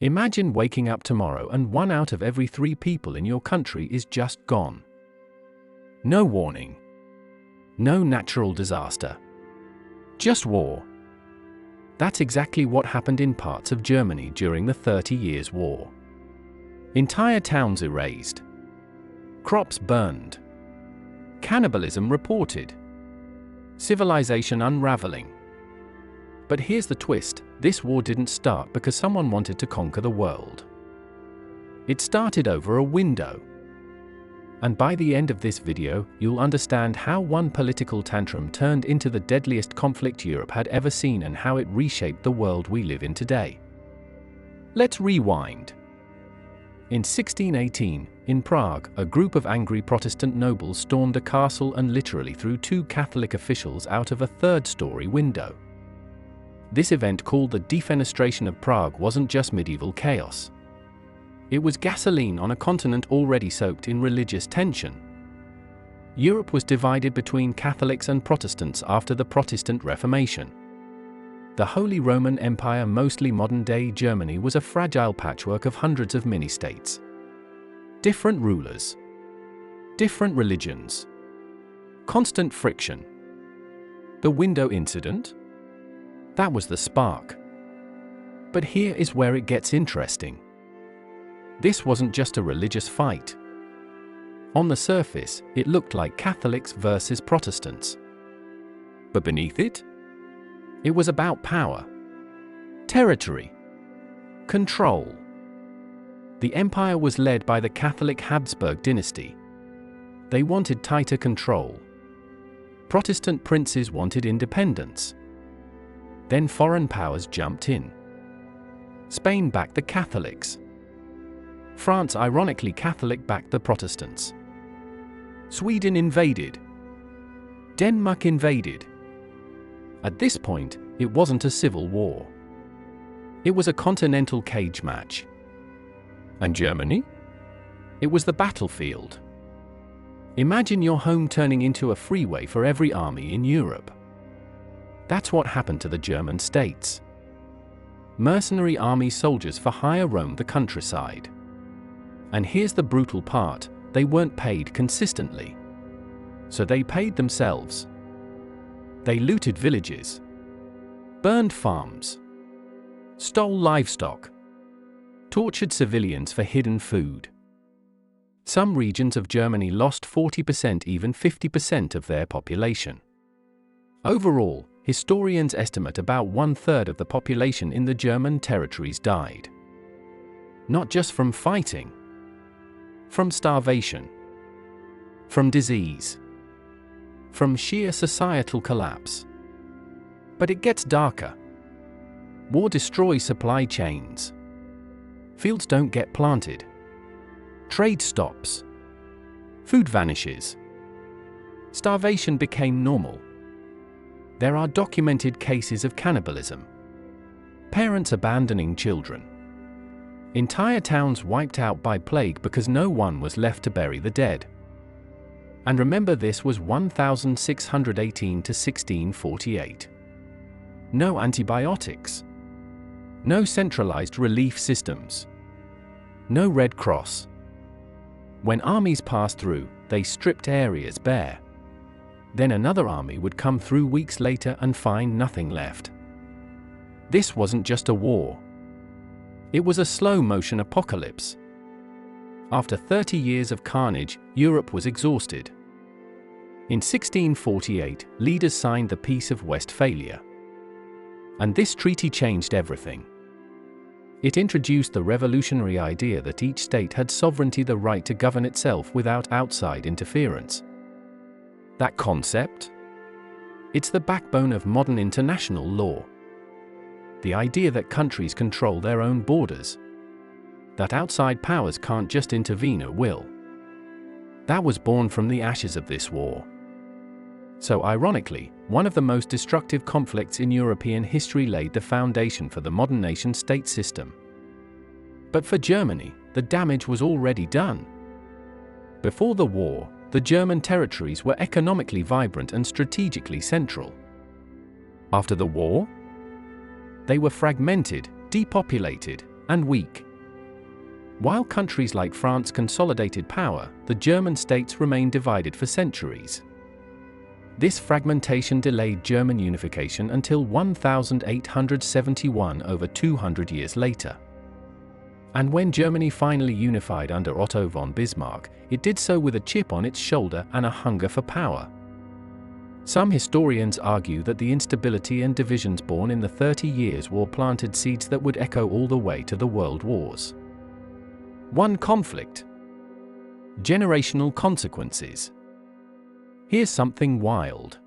Imagine waking up tomorrow and 1 out of every 3 people in your country is just gone. No warning. No natural disaster. Just war. That's exactly what happened in parts of Germany during the 30 Years' War. Entire towns erased. Crops burned. Cannibalism reported. Civilization unraveling. But here's the twist, this war didn't start because someone wanted to conquer the world. It started over a window. And by the end of this video, you'll understand how one political tantrum turned into the deadliest conflict Europe had ever seen and how it reshaped the world we live in today. Let's rewind. In 1618, in Prague, a group of angry Protestant nobles stormed a castle and literally threw 2 Catholic officials out of a 3rd-story window. This event, called the Defenestration of Prague, wasn't just medieval chaos. It was gasoline on a continent already soaked in religious tension. Europe was divided between Catholics and Protestants after the Protestant Reformation. The Holy Roman Empire, mostly modern-day Germany, was a fragile patchwork of hundreds of mini-states. Different rulers. Different religions. Constant friction. The window incident? That was the spark. But here is where it gets interesting. This wasn't just a religious fight. On the surface, it looked like Catholics versus Protestants. But beneath it? It was about power. Territory. Control. The empire was led by the Catholic Habsburg dynasty. They wanted tighter control. Protestant princes wanted independence. Then foreign powers jumped in. Spain backed the Catholics. France, ironically Catholic, backed the Protestants. Sweden invaded. Denmark invaded. At this point, it wasn't a civil war. It was a continental cage match. And Germany? It was the battlefield. Imagine your home turning into a freeway for every army in Europe. That's what happened to the German states. Mercenary army soldiers for hire roamed the countryside. And here's the brutal part, they weren't paid consistently. So they paid themselves. They looted villages. Burned farms. Stole livestock. Tortured civilians for hidden food. Some regions of Germany lost 40%, even 50% of their population. Overall, historians estimate about 1/3 of the population in the German territories died. Not just from fighting. From starvation. From disease. From sheer societal collapse. But it gets darker. War destroys supply chains. Fields don't get planted. Trade stops. Food vanishes. Starvation became normal. There are documented cases of cannibalism. Parents abandoning children. Entire towns wiped out by plague because no one was left to bury the dead. And remember, this was 1618 to 1648. No antibiotics. No centralized relief systems. No Red Cross. When armies passed through, they stripped areas bare. Then another army would come through weeks later and find nothing left. This wasn't just a war. It was a slow-motion apocalypse. After 30 years of carnage, Europe was exhausted. In 1648, leaders signed the Peace of Westphalia. And this treaty changed everything. It introduced the revolutionary idea that each state had sovereignty, the right to govern itself without outside interference. That concept? It's the backbone of modern international law. The idea that countries control their own borders. That outside powers can't just intervene at will. That was born from the ashes of this war. So ironically, one of the most destructive conflicts in European history laid the foundation for the modern nation-state system. But for Germany, the damage was already done. Before the war, the German territories were economically vibrant and strategically central. After the war, they were fragmented, depopulated, and weak. While countries like France consolidated power, the German states remained divided for centuries. This fragmentation delayed German unification until 1871, over 200 years later. And when Germany finally unified under Otto von Bismarck, it did so with a chip on its shoulder and a hunger for power. Some historians argue that the instability and divisions born in the 30 Years' War planted seeds that would echo all the way to the World Wars. One conflict. Generational consequences. Here's something wild.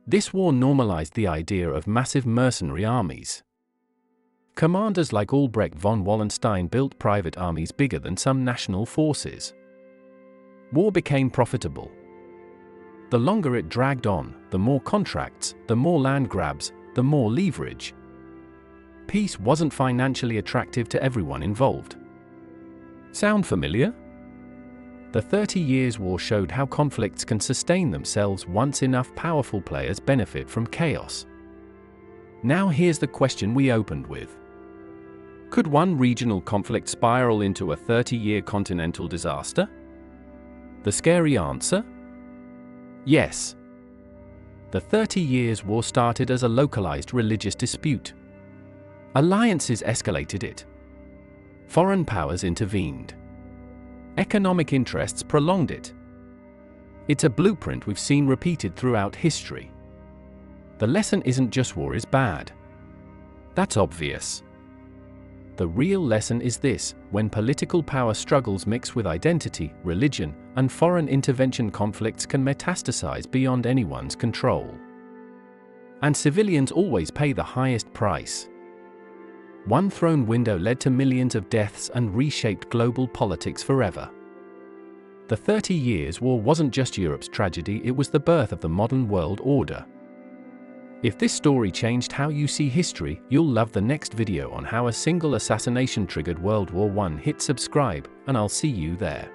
This war normalized the idea of massive mercenary armies. Commanders like Albrecht von Wallenstein built private armies bigger than some national forces. War became profitable. The longer it dragged on, the more contracts, the more land grabs, the more leverage. Peace wasn't financially attractive to everyone involved. Sound familiar? The 30 Years' War showed how conflicts can sustain themselves once enough powerful players benefit from chaos. Now here's the question we opened with. Could one regional conflict spiral into a 30-year continental disaster? The scary answer? Yes. The 30 Years' War started as a localized religious dispute. Alliances escalated it. Foreign powers intervened. Economic interests prolonged it. It's a blueprint we've seen repeated throughout history. The lesson isn't just war is bad. That's obvious. The real lesson is this: when political power struggles mix with identity, religion, and foreign intervention, conflicts can metastasize beyond anyone's control. And civilians always pay the highest price. One thrown window led to millions of deaths and reshaped global politics forever. The 30 Years' War wasn't just Europe's tragedy, it was the birth of the modern world order. If this story changed how you see history, you'll love the next video on how a single assassination triggered World War I. Hit subscribe, and I'll see you there.